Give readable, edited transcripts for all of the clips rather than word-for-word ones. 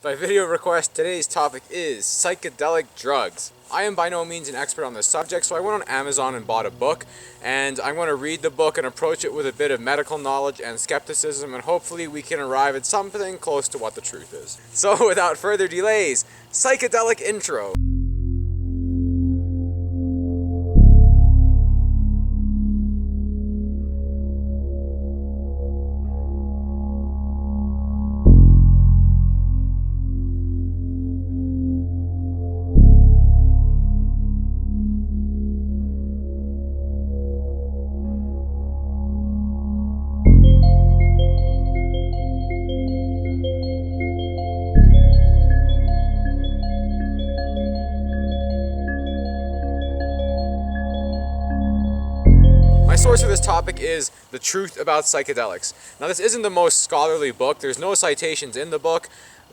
By video request, today's topic is psychedelic drugs. I am by no means an expert on this subject, so I went on Amazon and bought a book, and I'm going to read the book and approach it with a bit of medical knowledge and skepticism, and hopefully we can arrive at something close to what the truth is. So without further delays, psychedelic intro. My source for this topic is The Truth About Psychedelics. Now, this isn't the most scholarly book, there's no citations in the book,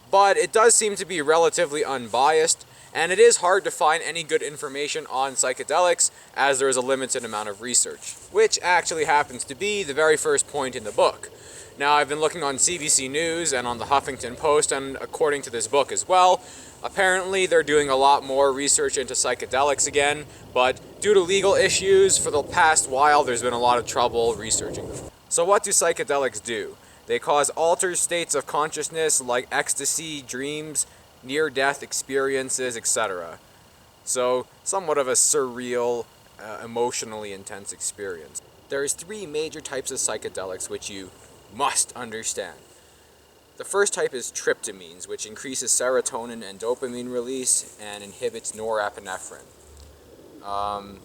but it does seem to be relatively unbiased, and it is hard to find any good information on psychedelics as there is a limited amount of research, which actually happens to be the very first point in the book. Now, I've been looking on CBC News and on the Huffington Post, and according to this book as well, apparently they're doing a lot more research into psychedelics again, but due to legal issues for the past while, there's been a lot of trouble researching them. So what do psychedelics do? They cause altered states of consciousness like ecstasy, dreams, near-death experiences, etc. So somewhat of a surreal, emotionally intense experience. There's three major types of psychedelics which you must understand. The first type is tryptamines, which increases serotonin and dopamine release and inhibits norepinephrine.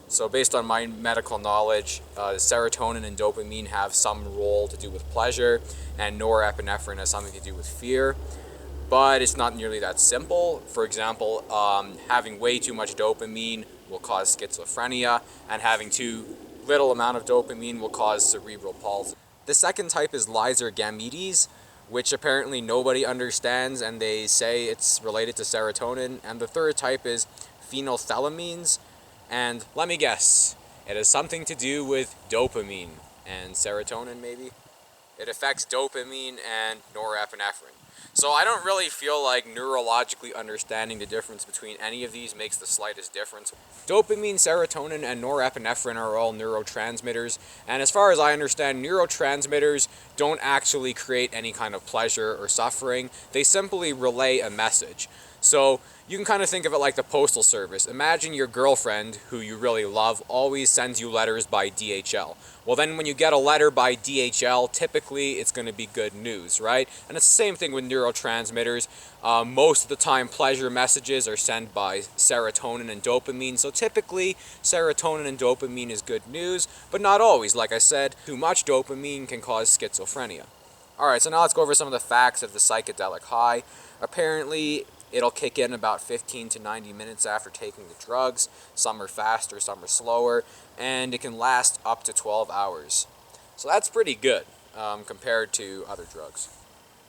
So based on my medical knowledge, serotonin and dopamine have some role to do with pleasure, and norepinephrine has something to do with fear. But it's not nearly that simple. For example, having way too much dopamine will cause schizophrenia, and having too little amount of dopamine will cause cerebral palsy. The second type is lysergamides, which apparently nobody understands, and they say it's related to serotonin. And the third type is phenethylamines, and let me guess, it has something to do with dopamine and serotonin, maybe? It affects dopamine and norepinephrine. So I don't really feel like neurologically understanding the difference between any of these makes the slightest difference. Dopamine, serotonin, and norepinephrine are all neurotransmitters, and as far as I understand, neurotransmitters don't actually create any kind of pleasure or suffering. They simply relay a message. So you can kind of think of it like the postal service. Imagine your girlfriend, who you really love, always sends you letters by DHL. Well, then when you get a letter by DHL, typically it's going to be good news, right? And it's the same thing with neurotransmitters. Most of the time, pleasure messages are sent by serotonin and dopamine. So typically, serotonin and dopamine is good news, but not always. Like I said, too much dopamine can cause schizophrenia. Alright, so now let's go over some of the facts of the psychedelic high. Apparently, it'll kick in about 15 to 90 minutes after taking the drugs. Some are faster, some are slower, and it can last up to 12 hours. So that's pretty good compared to other drugs.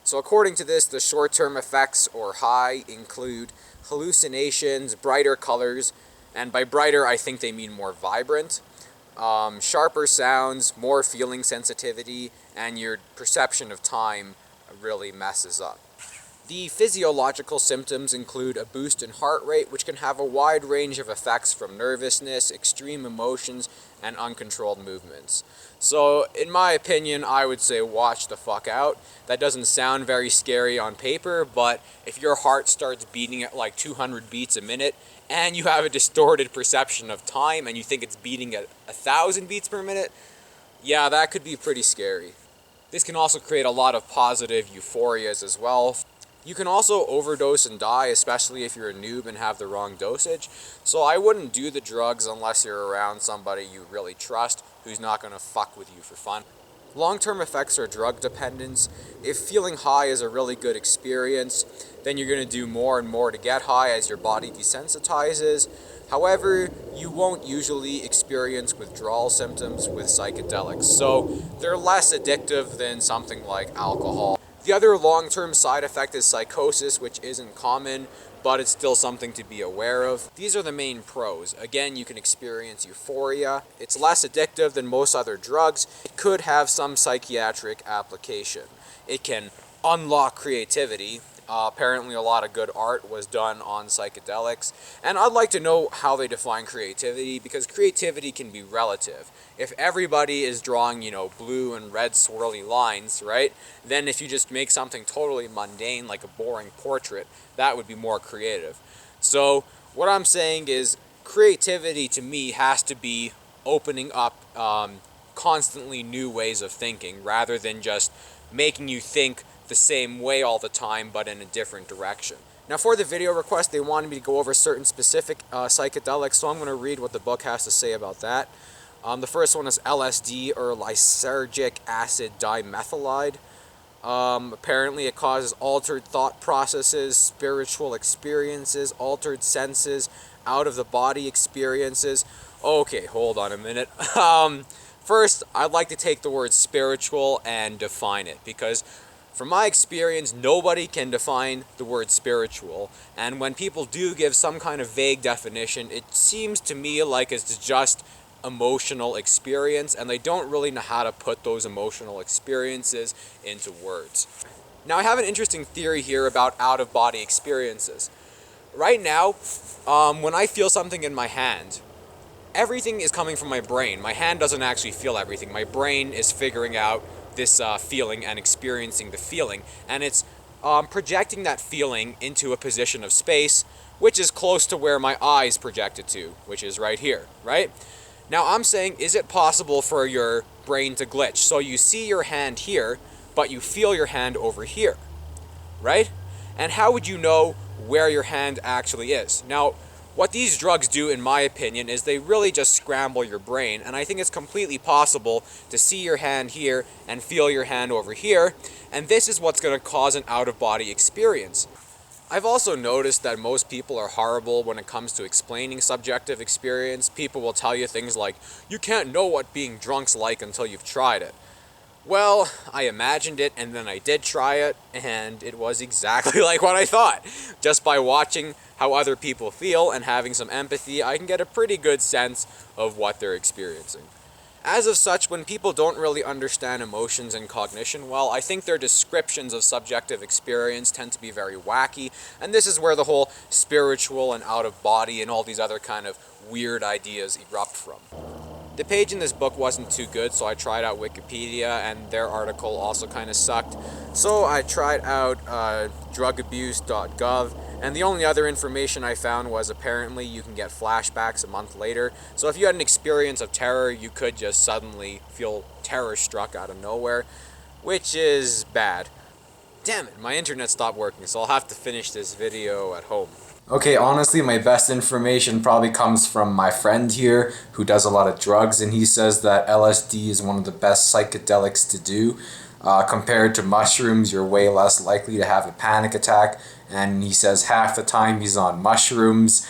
So according to this, the short-term effects or high include hallucinations, brighter colors, and by brighter I think they mean more vibrant, sharper sounds, more feeling sensitivity, and your perception of time really messes up. The physiological symptoms include a boost in heart rate, which can have a wide range of effects from nervousness, extreme emotions, and uncontrolled movements. So, in my opinion, I would say watch the fuck out. That doesn't sound very scary on paper, but if your heart starts beating at like 200 beats a minute, and you have a distorted perception of time, and you think it's beating at 1,000 beats per minute, yeah, that could be pretty scary. This can also create a lot of positive euphorias as well. You can also overdose and die, especially if you're a noob and have the wrong dosage. So I wouldn't do the drugs unless you're around somebody you really trust who's not going to fuck with you for fun. Long-term effects are drug dependence. If feeling high is a really good experience, then you're going to do more and more to get high as your body desensitizes. However, you won't usually experience withdrawal symptoms with psychedelics, so they're less addictive than something like alcohol. The other long-term side effect is psychosis, which isn't common, but it's still something to be aware of. These are the main pros. Again, you can experience euphoria. It's less addictive than most other drugs. It could have some psychiatric application. It can unlock creativity, Apparently a lot of good art was done on psychedelics, and I'd like to know how they define creativity, because creativity can be relative. If everybody is drawing, blue and red swirly lines, right, then if you just make something totally mundane like a boring portrait, that would be more creative. So what I'm saying is creativity to me has to be opening up constantly new ways of thinking, rather than just making you think the same way all the time but in a different direction. Now for the video request, they wanted me to go over certain specific psychedelics, so I'm going to read what the book has to say about that. The first one is LSD, or lysergic acid dimethylide. Apparently it causes altered thought processes, spiritual experiences, altered senses, out-of-the-body experiences. Okay, hold on a minute. First, I'd like to take the word spiritual and define it, because from my experience, nobody can define the word spiritual, and when people do give some kind of vague definition, it seems to me like it's just emotional experience, and they don't really know how to put those emotional experiences into words. Now, I have an interesting theory here about out-of-body experiences. Right now, when I feel something in my hand, everything is coming from my brain. My hand doesn't actually feel everything. My brain is figuring out this feeling and experiencing the feeling, and it's projecting that feeling into a position of space, which is close to where my eyes projected to, which is right here, right? Now I'm saying, is it possible for your brain to glitch? So you see your hand here, but you feel your hand over here, right? And how would you know where your hand actually is? Now, what these drugs do, in my opinion, is they really just scramble your brain, and I think it's completely possible to see your hand here and feel your hand over here, and this is what's going to cause an out-of-body experience. I've also noticed that most people are horrible when it comes to explaining subjective experience. People will tell you things like, you can't know what being drunk's like until you've tried it. Well, I imagined it, and then I did try it, and it was exactly like what I thought. Just by watching how other people feel and having some empathy, I can get a pretty good sense of what they're experiencing. As of such, when people don't really understand emotions and cognition well, I think their descriptions of subjective experience tend to be very wacky, and this is where the whole spiritual and out-of-body and all these other kind of weird ideas erupt from. The page in this book wasn't too good, so I tried out Wikipedia, and their article also kind of sucked. So I tried out drugabuse.gov, and the only other information I found was apparently you can get flashbacks a month later. So if you had an experience of terror, you could just suddenly feel terror struck out of nowhere, which is bad. Damn it, my internet stopped working, so I'll have to finish this video at home. Okay, honestly, my best information probably comes from my friend here who does a lot of drugs, and he says that LSD is one of the best psychedelics to do. Compared to mushrooms, you're way less likely to have a panic attack, and he says half the time he's on mushrooms,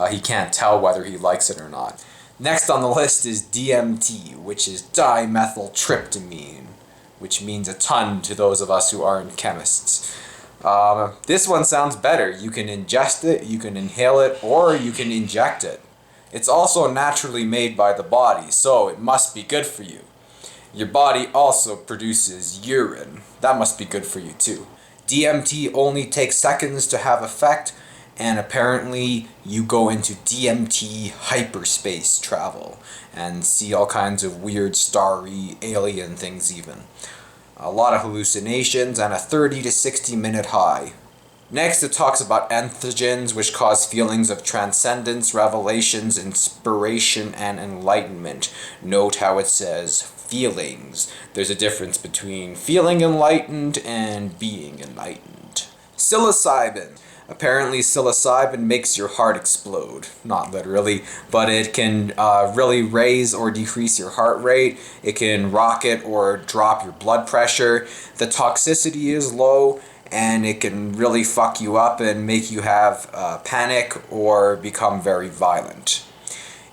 he can't tell whether he likes it or not. Next on the list is DMT, which is dimethyltryptamine, which means a ton to those of us who aren't chemists. This one sounds better. You can ingest it, you can inhale it, or you can inject it. It's also naturally made by the body, so it must be good for you. Your body also produces urine. That must be good for you too. DMT only takes seconds to have effect, and apparently you go into DMT hyperspace travel and see all kinds of weird starry alien things even. A lot of hallucinations, and a 30 to 60 minute high. Next, it talks about entheogens, which cause feelings of transcendence, revelations, inspiration, and enlightenment. Note how it says feelings. There's a difference between feeling enlightened and being enlightened. Psilocybin. Apparently psilocybin makes your heart explode. Not literally, but it can really raise or decrease your heart rate. It can rocket or drop your blood pressure. The toxicity is low, and it can really fuck you up and make you have panic or become very violent.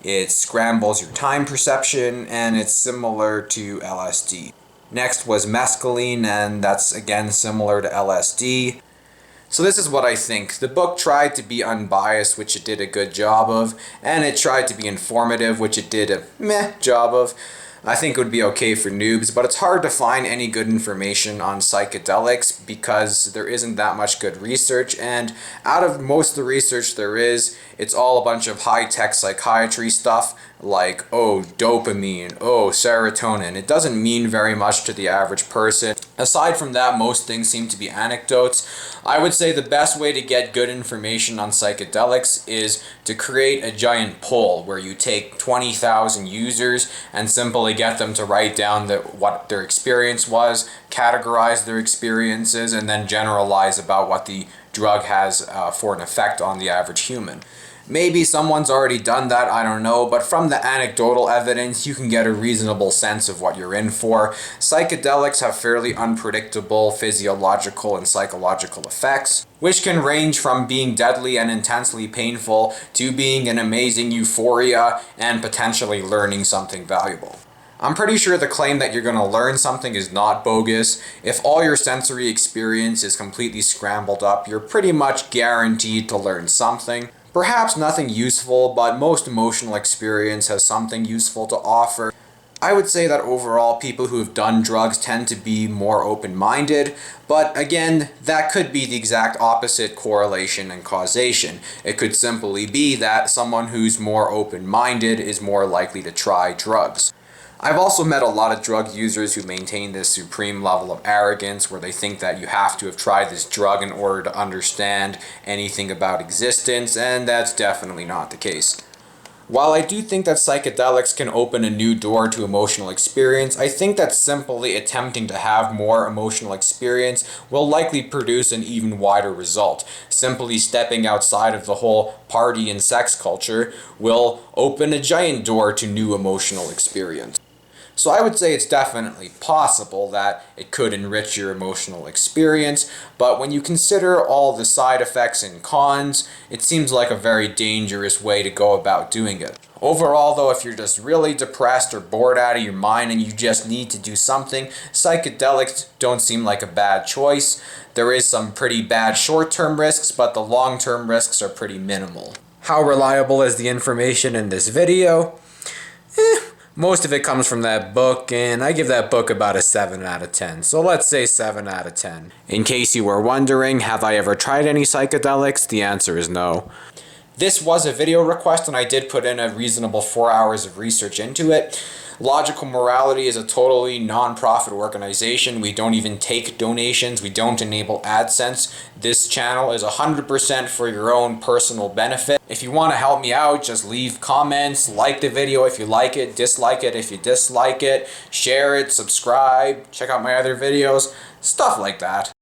It scrambles your time perception, and it's similar to LSD. Next was mescaline, and that's again similar to LSD. So this is what I think. The book tried to be unbiased, which it did a good job of, and it tried to be informative, which it did a meh job of. I think it would be okay for noobs, but it's hard to find any good information on psychedelics because there isn't that much good research, and out of most of the research there is, it's all a bunch of high-tech psychiatry stuff like, oh, dopamine, oh, serotonin. It doesn't mean very much to the average person. Aside from that, most things seem to be anecdotes. I would say the best way to get good information on psychedelics is to create a giant poll where you take 20,000 users and simply get them to write down what their experience was, categorize their experiences, and then generalize about what the drug has for an effect on the average human. Maybe someone's already done that, I don't know, but from the anecdotal evidence, you can get a reasonable sense of what you're in for. Psychedelics have fairly unpredictable physiological and psychological effects, which can range from being deadly and intensely painful to being an amazing euphoria and potentially learning something valuable. I'm pretty sure the claim that you're going to learn something is not bogus. If all your sensory experience is completely scrambled up, you're pretty much guaranteed to learn something. Perhaps nothing useful, but most emotional experience has something useful to offer. I would say that overall people who have done drugs tend to be more open-minded, but again, that could be the exact opposite correlation and causation. It could simply be that someone who's more open-minded is more likely to try drugs. I've also met a lot of drug users who maintain this supreme level of arrogance where they think that you have to have tried this drug in order to understand anything about existence, and that's definitely not the case. While I do think that psychedelics can open a new door to emotional experience, I think that simply attempting to have more emotional experience will likely produce an even wider result. Simply stepping outside of the whole party and sex culture will open a giant door to new emotional experience. So I would say it's definitely possible that it could enrich your emotional experience, but when you consider all the side effects and cons, it seems like a very dangerous way to go about doing it. Overall though, if you're just really depressed or bored out of your mind and you just need to do something, psychedelics don't seem like a bad choice. There is some pretty bad short-term risks, but the long-term risks are pretty minimal. How reliable is the information in this video? Most of it comes from that book, and I give that book about a 7 out of 10. So let's say 7 out of 10. In case you were wondering, have I ever tried any psychedelics? The answer is no. This was a video request, and I did put in a reasonable 4 hours of research into it. Logical Morality is a totally non-profit organization. We don't even take donations. We don't enable AdSense. This channel is 100% for your own personal benefit. If you want to help me out, just leave comments, like the video if you like it, dislike it if you dislike it, share it, subscribe, check out my other videos, stuff like that.